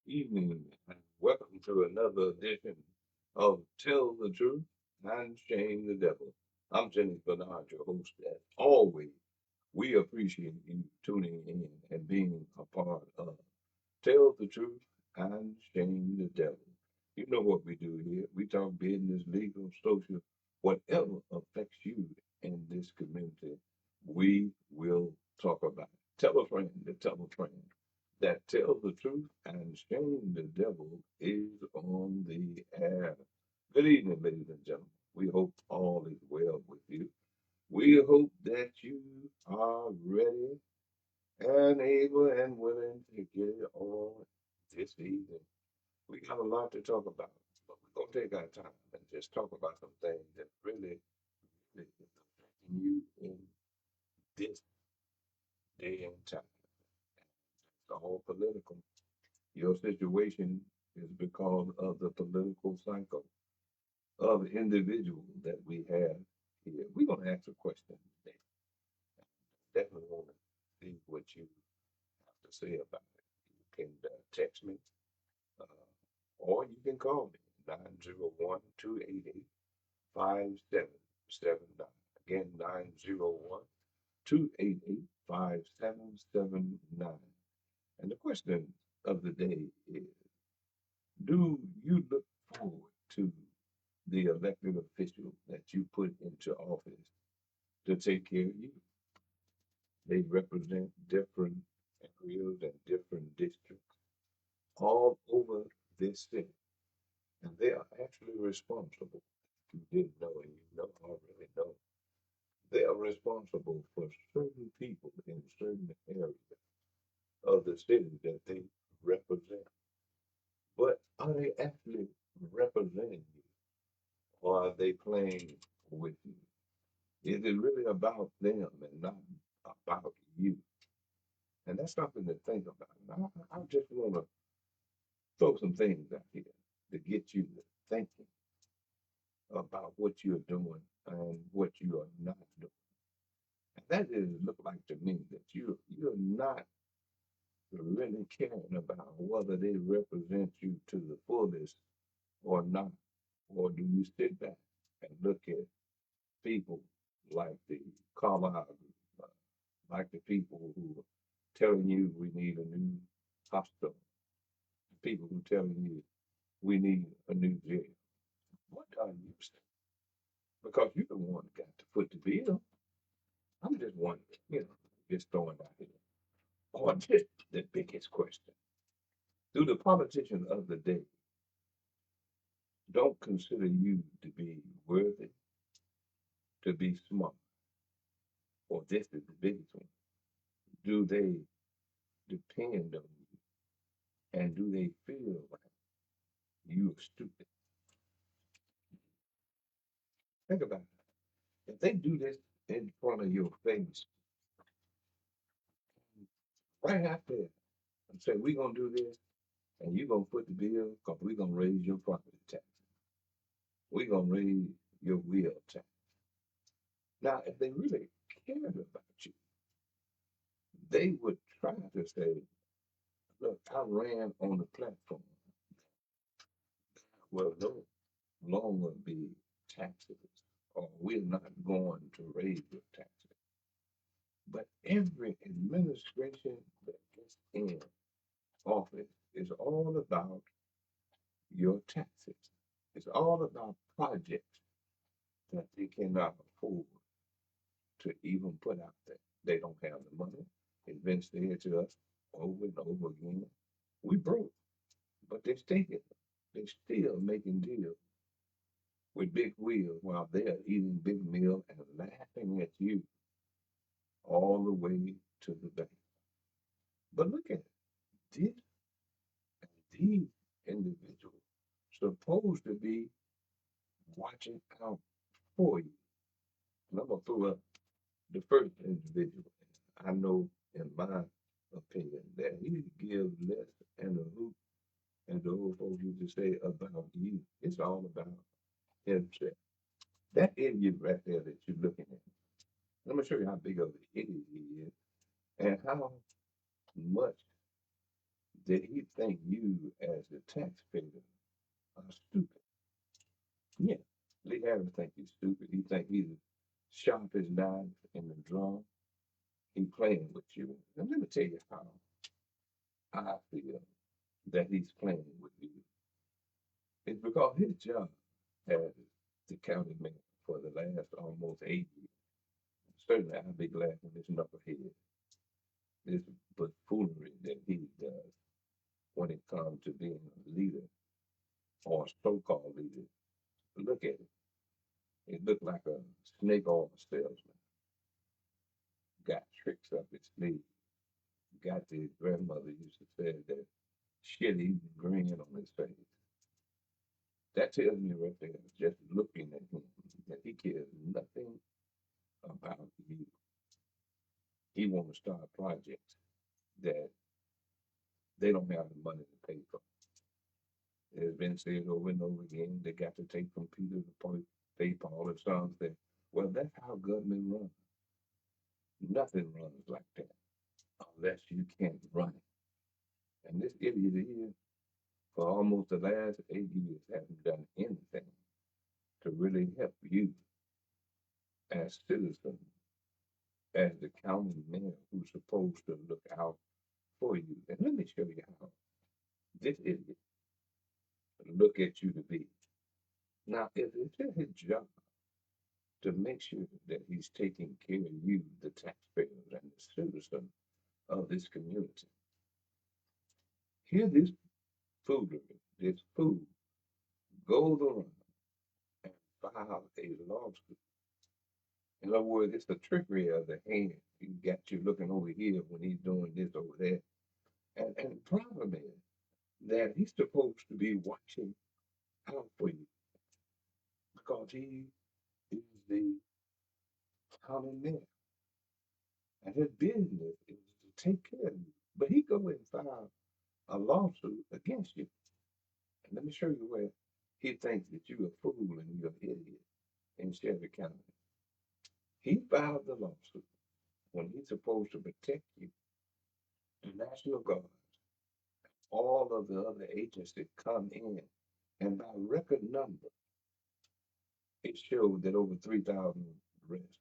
evening, and welcome to another edition of Tell the Truth and Shame the Devil. I'm Jenny Bernard, your host. As always, we appreciate you tuning in and being a part of Tell the Truth and Shame the Devil. You know what we do here. We talk business, legal, social, whatever affects you in this community, we will talk about it. Tell a friend to tell a friend that tells the truth and shame the devil is on the air. Good evening, ladies and gentlemen. We hope all is well with you. We hope that you are ready and able and willing to get it on this evening. We got a lot to talk about, but we're going to take our time and just talk about some things that really is affecting you in this day and time. It's all political. Your situation is because of the political cycle of individuals that we have here. We're going to ask a question today. Definitely want to see what you have to say about it. You can text me uh, or you can call me 901 288 5779. Again, 901 288 5779. And the question of the day is, do you look forward to the elected official that you put into office to take care of you? They represent different areas and different districts all over this city. And they are actually responsible. If you didn't know and you know already know, they are responsible for certain people in certain areas of the city that they represent. But are they actually representing you or are they playing with you? Is it really about them and not about you? And that's something to think about. I just want to throw some things out here to get you to thinking about what you're doing and what you are not doing. And that is look like to me that you're not really caring about whether they represent you to the fullest or not. Or do you sit back and look at people like the Carlisle group, like the people who are telling you we need a new hospital, the people who telling you we need a new jail? What are you saying? Because you're the one that got to foot the bill. I'm just wondering, just throwing it out here. Or just the biggest question. Do the politicians of the day don't consider you to be worthy, to be smart? Or this is the biggest one. Do they depend on you? And do they feel like you are stupid? Think about it. If they do this in front of your face, right out there, and say, we're going to do this, and you're going to put the bill, because we're going to raise your property tax. We're going to raise your wheel tax. Now, if they really cared about you, they would try to say, look, I ran on the platform. Well, no longer be taxes, or we're not going to raise your taxes. But every administration that gets in office is all about your taxes. It's all about projects that they cannot afford to even put out there. They don't have the money. It's been said to us over and over again. We broke, but they stay here. They still making deals with big wheels while they're eating big meal and laughing at you all the way to the bank. But look at it. This and these individuals supposed to be watching out for you. And I'm gonna throw up the first individual. I know, in my opinion, that he gives less and a hoot, and the old folks used to say about you. It's all about himself. That idiot right there that you're looking at. I'm gonna show you how big of an idiot he is and how much that he think you as the taxpayer are stupid. Yeah. Lee Harris think he's stupid. He think he's sharp as knife in the drawer. He playing with you. And let me tell you how I feel that he's playing with you. It's because his job as the county mayor for the last almost 8 years. Certainly, I'll be glad when this knucklehead, this buffoonery that he does when it comes to being a leader or a so-called leader. Look at it. It looked like a snake oil salesman. Got tricks up his sleeve. Got the grandmother used to say that shit-eating grin on his face. That tells me right there, just looking at him, that he cares nothing about you. He want to start projects that they don't have the money to pay for. It's been said over and over again, they got to take from Peter to pay Paul, and some say, well, that's how government runs. Nothing runs like that unless you can't run it. And this idiot here, for almost the last 8 years, hasn't done anything to really help you as citizens, as the county mayor who's supposed to look out for you. And let me show you how this idiot look at you to be. Now, if it's his job to make sure that he's taking care of you, the taxpayers and the citizens of this community, here this foolery, this fool goes around and files a lawsuit. In other words, it's the trickery of the hand. He got you looking over here when he's doing this over there. And the problem is that he's supposed to be watching out for you because he is the county mayor. And his business is to take care of you. But he go and file a lawsuit against you. And let me show you where he thinks that you're a fool and you're an idiot in Shelby County. He filed the lawsuit when he's supposed to protect you. The National Guard, all of the other agencies come in, and by record number, it showed that over 3,000 arrests,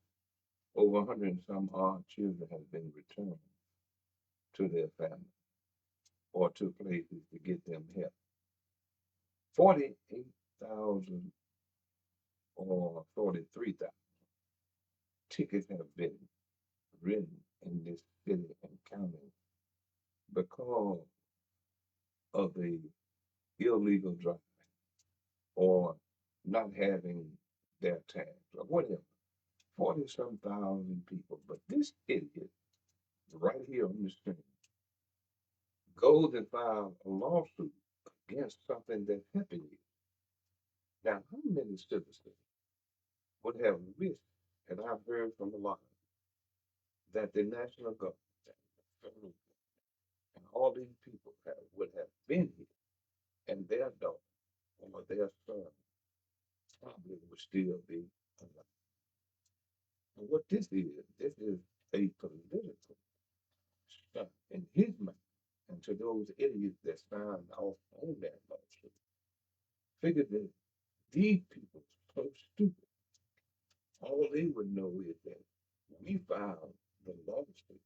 over 100 and some odd children have been returned to their family or to places to get them help. 48,000 or 43,000 tickets have been written in this city and county because of the illegal driving or not having their tags or whatever. 40 some thousand people. But this idiot right here on the screen goes and files a lawsuit against something that's helping you. Now, how many citizens would have wished, and I've heard from a lot, that the national government, the federal government, and all these people would have been here, and their daughter or their son probably would still be alive. And what this is a political stunt in his mind. And to those idiots that signed off on that lawsuit, figure that these people are so stupid. All they would know is that we filed the lawsuit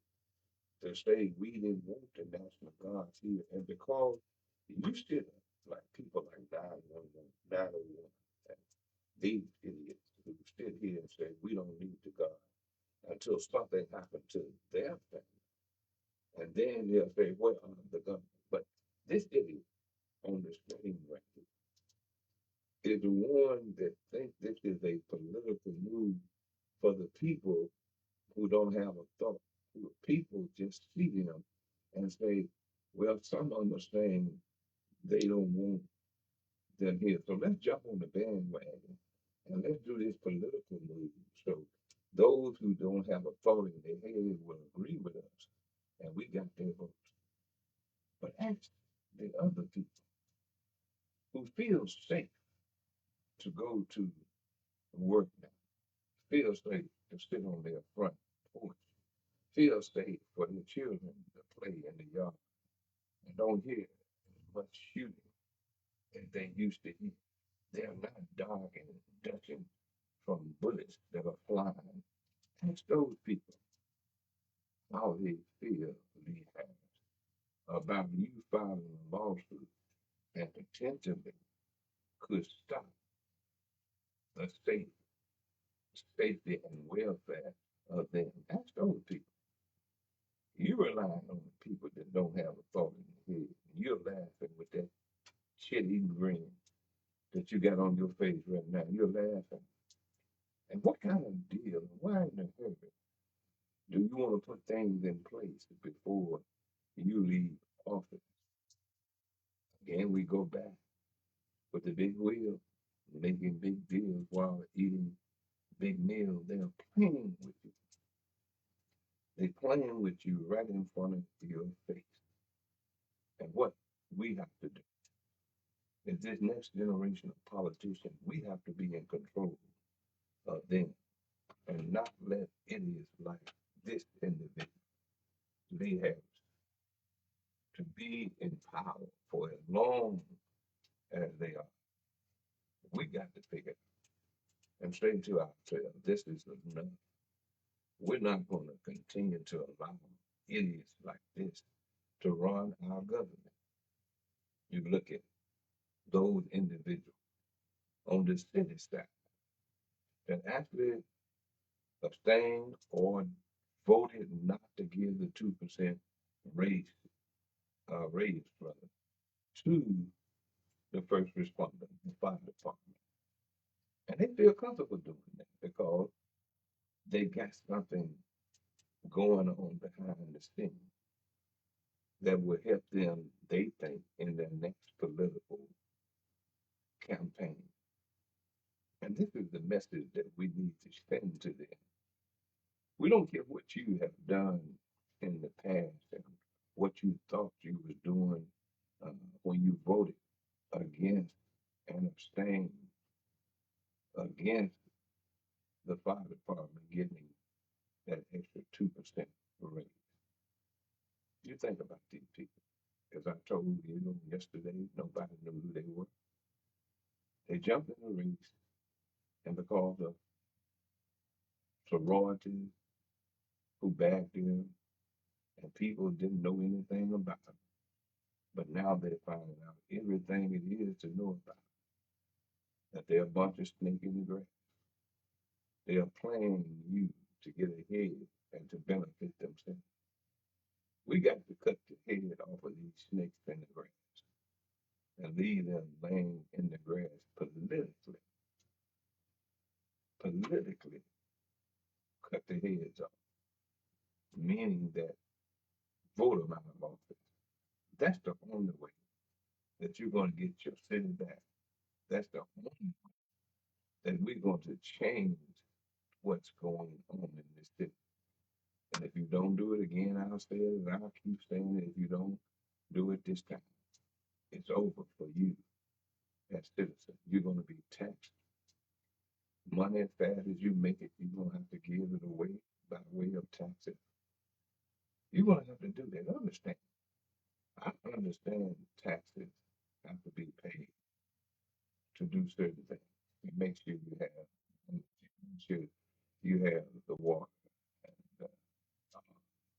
to say we didn't want the National Guards here. And because you still like people like 911, 901, and these idiots who sit here and say we don't need the guard until something happened to their family. And then they'll say, well, the government. But this idiot on the screen right here is the one that thinks this is a political move for the people who don't have a thought. People just see them and say, well, some of them are saying they don't want them here. So let's jump on the bandwagon and let's do this political move. So those who don't have a thought in their head will agree with us, and we got their votes. But ask the other people who feel safe to go to work now, feel safe to sit on their front porch, feel safe for their children to play in the yard, and don't hear as much shooting as they used to hear. They're not dark and dutching from bullets that are flying. Ask those people how they feel, Lee Harris, about you filing a lawsuit that potentially could stop the safety and welfare of them. Ask those people. You relying on the people that don't have a thought in their head. You're laughing with that shit-eating grin that you got on your face right now. You're laughing. And what kind of deal? Why in a hurry do you want to put things in place before you leave office? Again, we go back with the big wheel, making big deals while eating big meals. They're playing with you. They're playing with you right in front of your face. And what we have to do is this next generation of politicians, we have to be in control of them and not let idiots like this individual, Lee Harris, to be in power for as long as they are. We got to figure and say to ourselves, this is enough. We're not going to continue to allow idiots like this to run our government. You look at those individuals on the city side that actually abstained or voted not to give the 2% raise, raise rather, to the first responder, the fire department. And they feel comfortable doing that because they got something going on behind the scenes that will help them, they think, in their next political campaign. And this is the message that we need to send to them. We don't care what you have done in the past and what you thought you was doing when you voted against and abstained against the fire department getting that extra 2% raise. You think about these people. As I told you yesterday, nobody knew who they were. They jumped in the race, and because of sororities who backed them, and people didn't know anything about them, but now they're finding out everything it is to know about them, that they're a bunch of snakes in the grass. They are playing you to get ahead and to benefit themselves. We got to cut the head off of these snakes in the grass and leave them laying in the grass politically. Politically, cut the heads off, meaning that vote them out of office. That's the only way that you're going to get your city back. That's the only way that we're going to change what's going on in this city. And if you don't do it again, I'll say it and I'll keep saying it. If you don't do it this time, it's over for you as citizens. You're going to be taxed. Money as fast as you make it, you're going to have to give it away by way of taxes. You're going to have to do that. Understand. I understand taxes have to be paid to do certain things. It makes sure you have, make sure you have the water and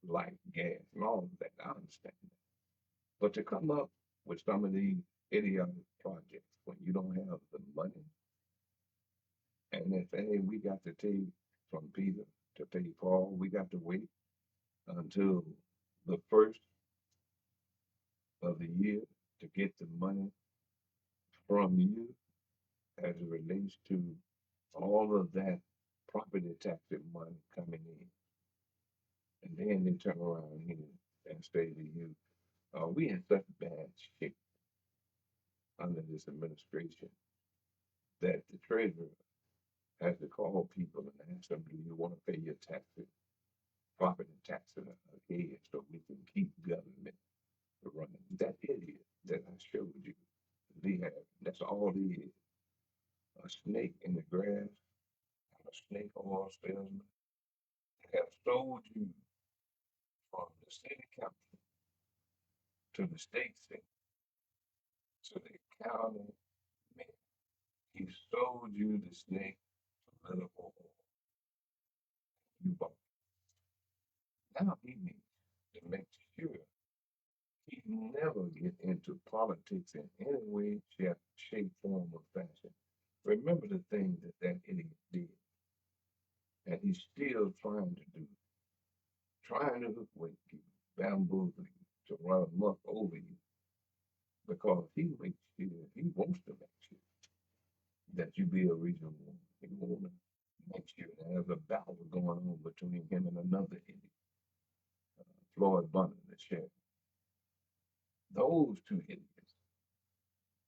light, gas, and all of that. I understand that. But to come up with some of these idiotic projects when you don't have the money, and they say, hey, we got to take from Peter to pay Paul, we got to wait until the first of the year to get the money from you as it relates to all of that property tax money coming in. And then they turn around here and say to you, we in such bad shape under this administration that the treasurer has to call people and ask them, do you want to pay your taxes, property taxes ahead so we can keep government running? That idiot that I showed you, that's all he is. A snake in the grass, and a snake oil salesman have sold you from the city council to the state senate, to the county mayor. He sold you the snake political oil. You bought it. Now he needs to make sure he never get into politics in any way, shape, form, or fashion. Remember the things that that idiot did, and he's still trying to do, trying to hoodwink you, bamboozle you, to run amok over you, because he makes sure, he wants to make sure that you be a regional one. He wants to make sure there's a battle going on between him and another idiot, Floyd Bunner, the sheriff. Those two idiots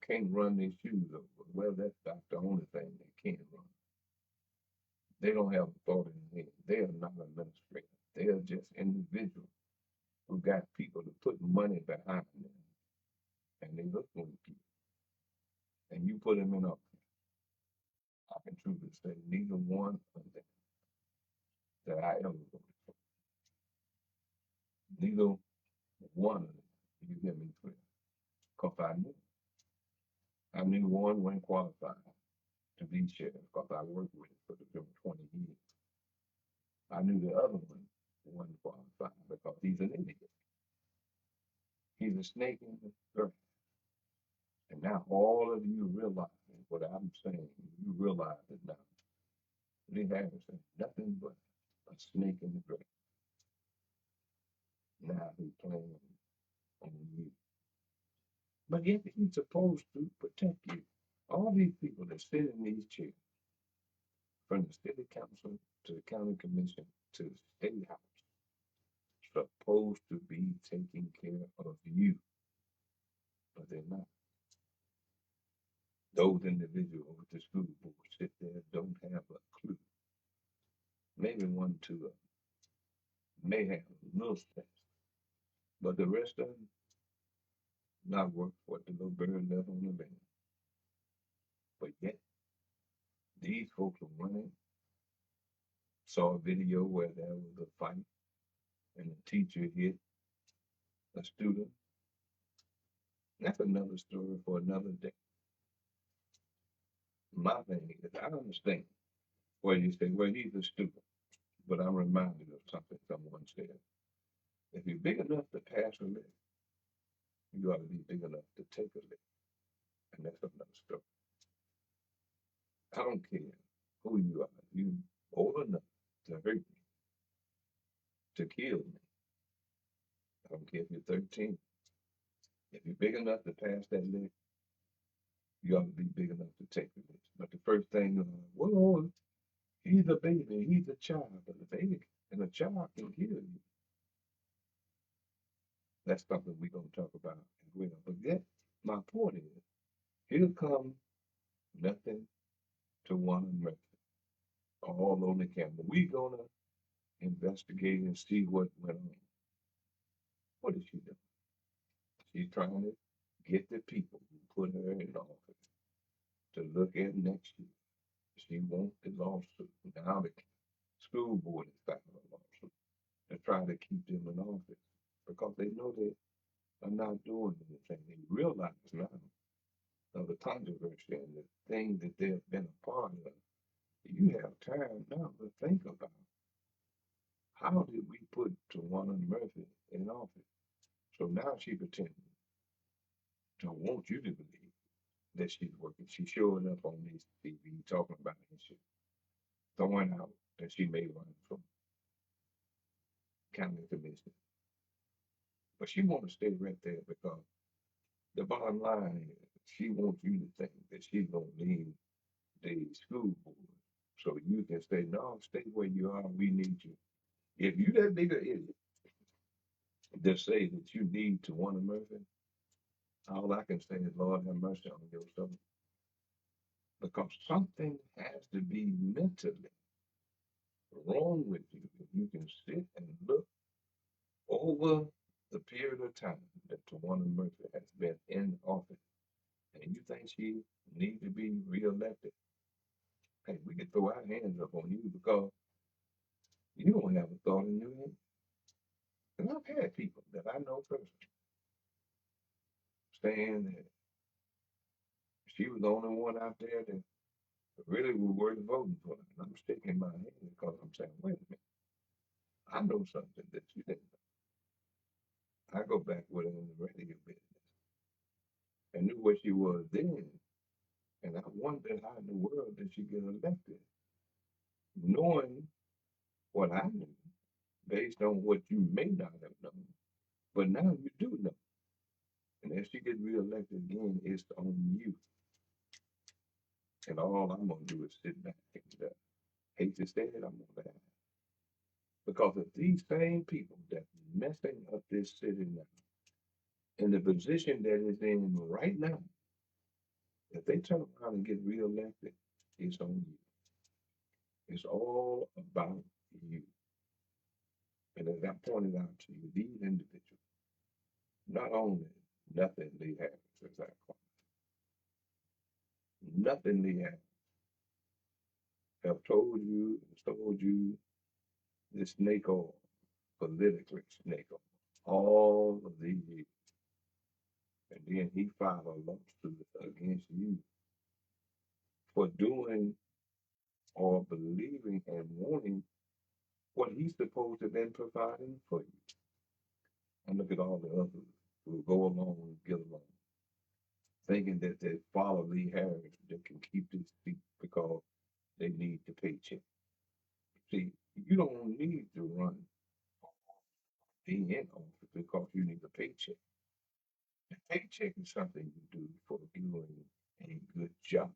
can't run their shoes over. Well, that's about the only thing they can run. They don't have authority in their head. They are not administrators. They are just individuals who got people to put money behind them, and they look for you. And you put them in office. I can truly say neither one of them that I ever voted for, neither one of them, you hear me clear, because I knew one wasn't qualified to be sheriff because I worked with him for the 20 years. I knew the other one wasn't qualified because he's an idiot. He's a snake in the grass. And now all of you realize what I'm saying. You realize it now. Lee Harris is nothing but a snake in the grass. Now he's playing on you. But yet he's supposed to protect you. All these people that sit in these chairs, from the city council to the county commission to the state house, supposed to be taking care of you, but they're not. Those individuals with the school board sit there, don't have a clue. Maybe one, two of them may have a little sense, but the rest of them not worth what the little bird left on the bench. But yet, these folks are running. Saw a video where there was a fight and the teacher hit a student. That's another story for another day. My thing is, I understand where you say, well, he's a student, but I'm reminded of something someone said. If you're big enough to pass a lick, you ought to be big enough to take a lick. And that's another story. I don't care who you are. You old enough to hurt me, to kill me. I don't care if you're 13. If you're big enough to pass that lick, you ought to be big enough to take the lick. But the first thing, well, he's a baby, he's a child, but a baby and a child can kill you. That's something we're going to talk about as well. But yet, my point is, here comes nothing to one Murphy, all on the camera. We're going to investigate and see what went on. What is she doing? She's trying to get the people who put her in office to look at next year. She wants the lawsuit. Now the school board is filing a lawsuit to try to keep them in office because they know they are not doing anything. They realize now of the controversy and the things that they've been a part of. You have time now to think about how did we put Tawana Murphy in office? So now she pretending to want you to believe that she's working. She's showing up on these TV talking about issues, throwing out that she may run from county commission. But she want to stay right there because the bottom line is she wants you to think that she's going to leave the school board so you can say, no, stay where you are. We need you. If you that big an idiot that say that you need Tawana Murphy, all I can say is, Lord have mercy on your soul. Because something has to be mentally wrong with you if you can sit and look over the period of time that Tawana Murphy has been in office and you think she needs to be reelected. Hey, we can throw our hands up on you because you don't have a thought in your head. And I've had people that I know personally saying that she was the only one out there that really was worth voting for. And I'm sticking my head because I'm saying, wait a minute, I know something that you didn't know. I go back with her in the radio business and knew what she was then. And I wondered how in the world did she get elected, knowing what I knew based on what you may not have known. But now you do know. And if she gets reelected again, it's on you. And all I'm going to do is sit back and hate to say it, I'm going to laugh. Because of these same people that messing up this city now, in the position that it's in right now, if they turn around and get reelected, it's on you. It's all about you. And as I pointed out to you, these individuals, not only nothing they have, as I call it, nothing they have told you and sold you the snake oil, politically snake oil, all of these years. And then he filed a lawsuit against you for doing or believing and wanting what he's supposed to have been providing for you. And look at all the others who go along and get along, thinking that they follow Lee Harris, they can keep this seat because they need the paycheck. See, you don't need to run being in office because you need a paycheck. The paycheck is something you do for doing a good job,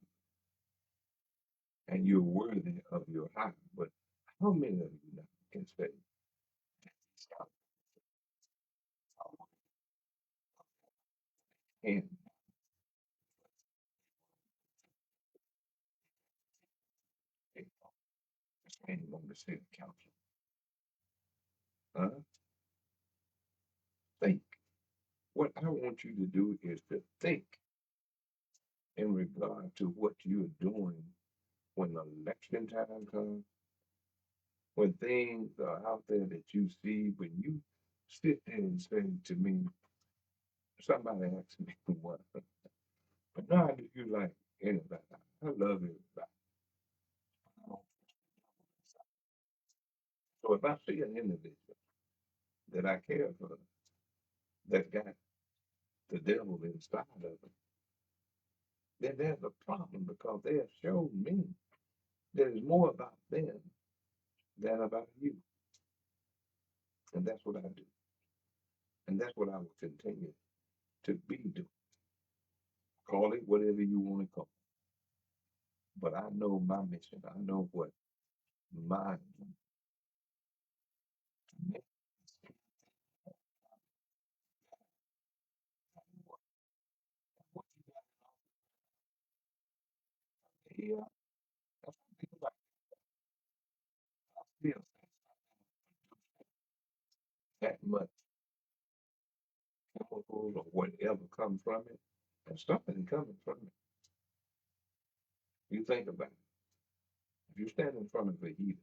and you're worthy of your hire. But how many of you now can say, and standing on the city council? Huh? Think. What I want you to do is to think in regard to what you're doing when election time comes, when things are out there that you see, when you sit there and say to me, somebody asked me what, but now do you like anybody? I love everybody. So if I see an individual that I care for, that got the devil inside of them, then there's a problem because they have shown me that it's more about them than about you. And that's what I do. And that's what I will continue to be doing. Call it whatever you want to call it. But I know my mission. I know what my mission is. What you got here, that's what people like. I still that much chemicals or whatever comes from it, and something coming from it. You think about it. If you stand in front of a heater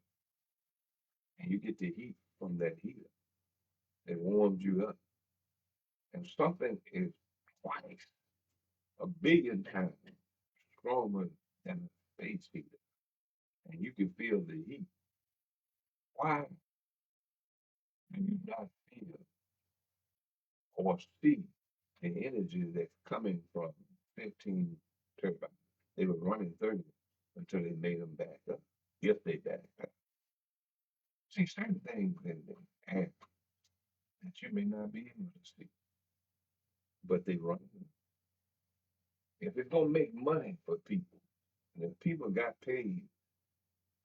and you get the heat from that heater, it warms you up. And something is twice, a billion times stronger than a space heater. And you can feel the heat. Why do you not feel or see the energy that's coming from 15 turbines? They were running 30 until they made them back up. If they backed up. See, certain things in the air that you may not be able to see, but they run. If it's gonna make money for people, and if people got paid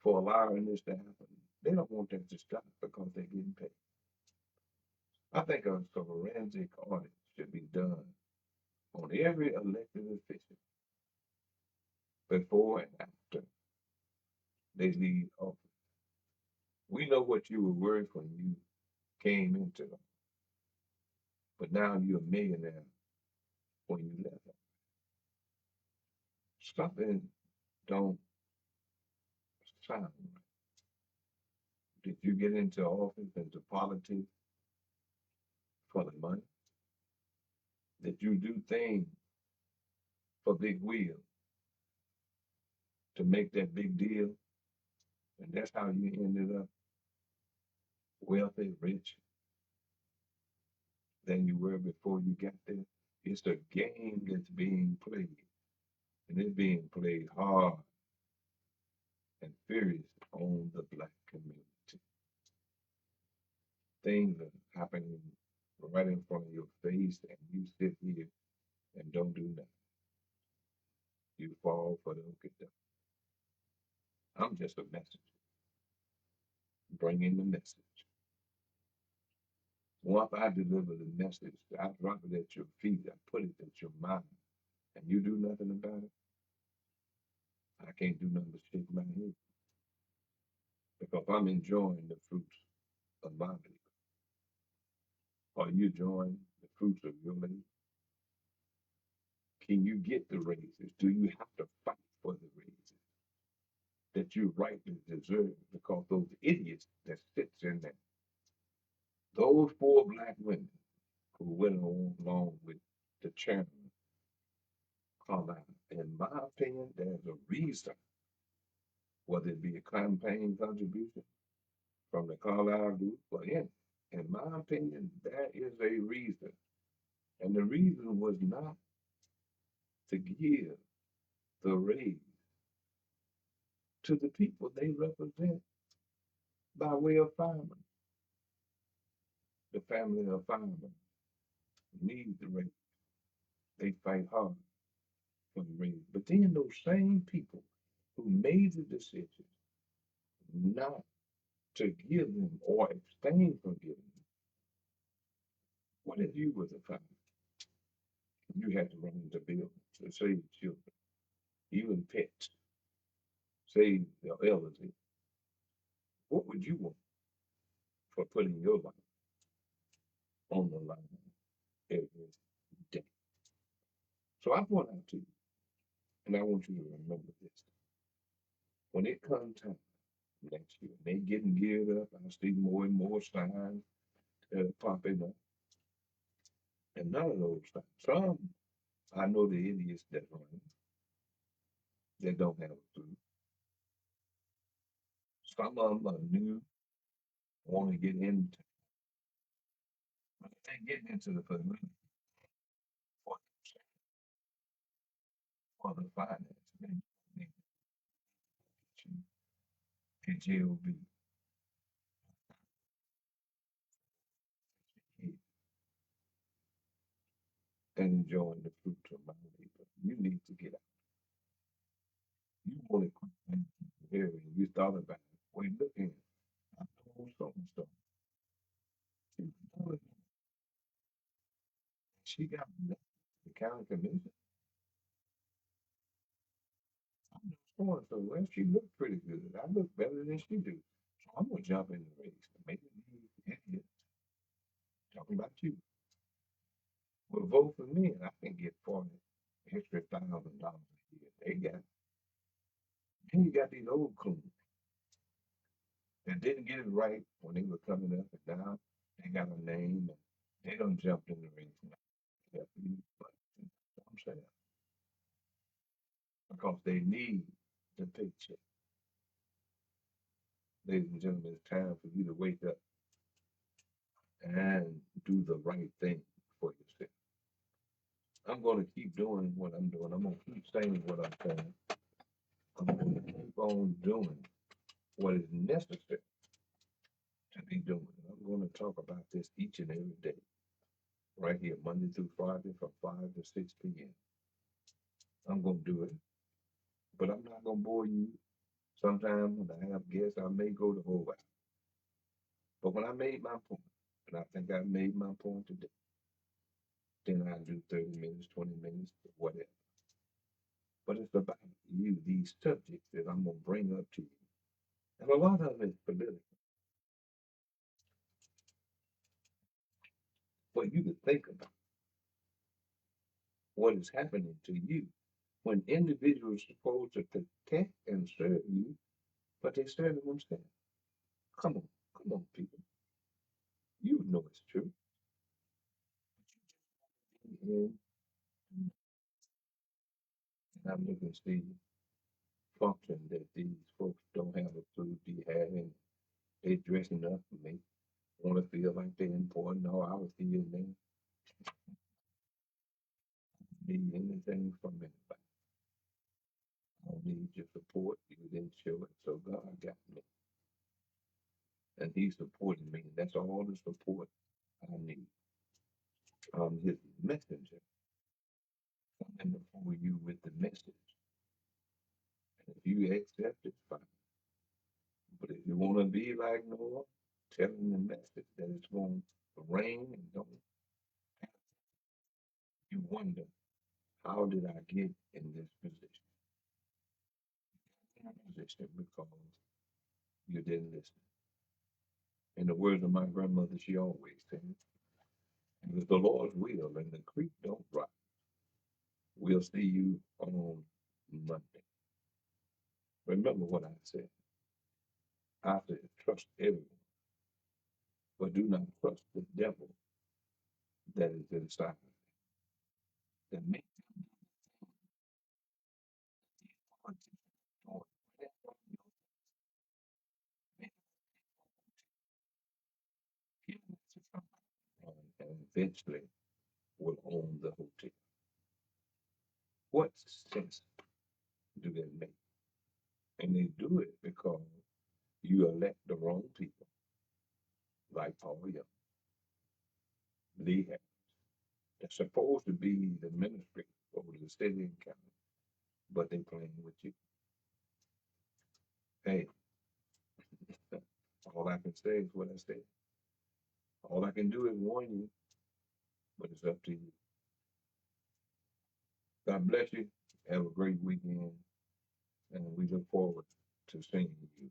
for allowing this to happen, they don't want that to stop because they're getting paid. I think a forensic audit should be done on every elected official before and after they leave office. We know what you were worth when you came into them, but now you're a millionaire when you left them. Something don't sound right. Did you get into office, into politics for the money? that you do things for big will to make that big deal, and that's how you ended up wealthy, rich than you were before you got there. It's a game that's being played, and it's being played hard and furious on the black community. Things are happening right in front of your face, and you sit here and don't do nothing. You fall for the okey doke. I'm just a messenger, bringing the message. Once I deliver the message, I drop it at your feet, I put it at your mind, and you do nothing about it, I can't do nothing but shake my head because I'm enjoying the fruits of my labor. Are you enjoying the fruits of your labor? Can you get the raises? Do you have to fight for the raises that you rightly deserve because those idiots that sits in there, those four black women who went along with the chairman, Carlisle, in my opinion, there's a reason, whether it be a campaign contribution from the Carlisle group or in my opinion, there is a reason. And the reason was not to give the raise to the people they represent by way of firemen. The family of firemen need the raise. They fight hard for the raise. But then those same people who made the decision not to give them or abstain from giving them, what if you was a fireman? You had to run into buildings to save children, even pets, save the elderly. What would you want for putting your life on the line every day? So I point out to you, and I want you to remember this. When it comes time next year, they getting geared up, I see more and more signs popping up. And none of those signs, some, I know the idiots that run, that don't have a clue. Some of them are new, want to get into, but if they get into the political for, for the finance, they get JOB and enjoying the fruits of my labor. You need to get out. You want to quit here and you thought about it. Wait, look in. I told so and so. She got the county commission. I know so and so. Well, she looked pretty good. I look better than she do. So I'm gonna jump in the race. Maybe these idiots talking about you will vote for me and I can get 40 extra $1,000 a year. Then you got these old coons that didn't get it right when they were coming up, and now they got a name and they don't jump in the race now. Help you, but I'm saying because they need the paycheck. Ladies and gentlemen, it's time for you to wake up and do the right thing for yourself. I'm going to keep doing what I'm doing. I'm going to keep saying what I'm saying. I'm going to keep on doing what is necessary to be doing. I'm going to talk about this each and every day, right here, Monday through Friday from 5 to 6 p.m. I'm going to do it, but I'm not going to bore you. Sometimes when I have guests, I may go the whole hour. But when I made my point, and I think I made my point today, then I do 30 minutes, 20 minutes, whatever. But it's about you, these subjects that I'm going to bring up to you. And a lot of it is political. For you to think about what is happening to you when individuals are supposed to protect and serve you, but they serve themselves. Come on, people. You know it's true. in, and I'm looking to see function that these folks don't have a clue be having. They dressing up and they want to feel like they're important. No, I was here and there. Need anything from anybody. I don't need your support. You didn't show it, so God got me. And He's supporting me. That's all the support I need. I'm His messenger coming before you with the message. And if you accept it, fine. But if you want to be like Noah, tell him the message that it's going to rain and don't you wonder, how did I get in this position? Position because you didn't listen. In the words of my grandmother, she always said, if it's the Lord's will and the creek don't rise, we'll see you on Monday. Remember what I said. I said, trust everyone, but do not trust the devil that is inside of you. That makes and eventually will own the hotel. What sense do they make? And they do it because you elect the wrong people, like Paul Young, Lee Harris. They're supposed to be the ministry over the city and county, but they playing with you. Hey, all I can say is what I said. All I can do is warn you, but it's up to you. God bless you. Have a great weekend, and we look forward to seeing you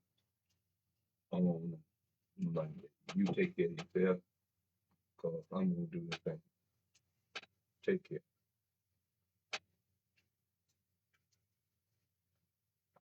on Monday. You take care of yourself, because I'm going to do the same. Take care.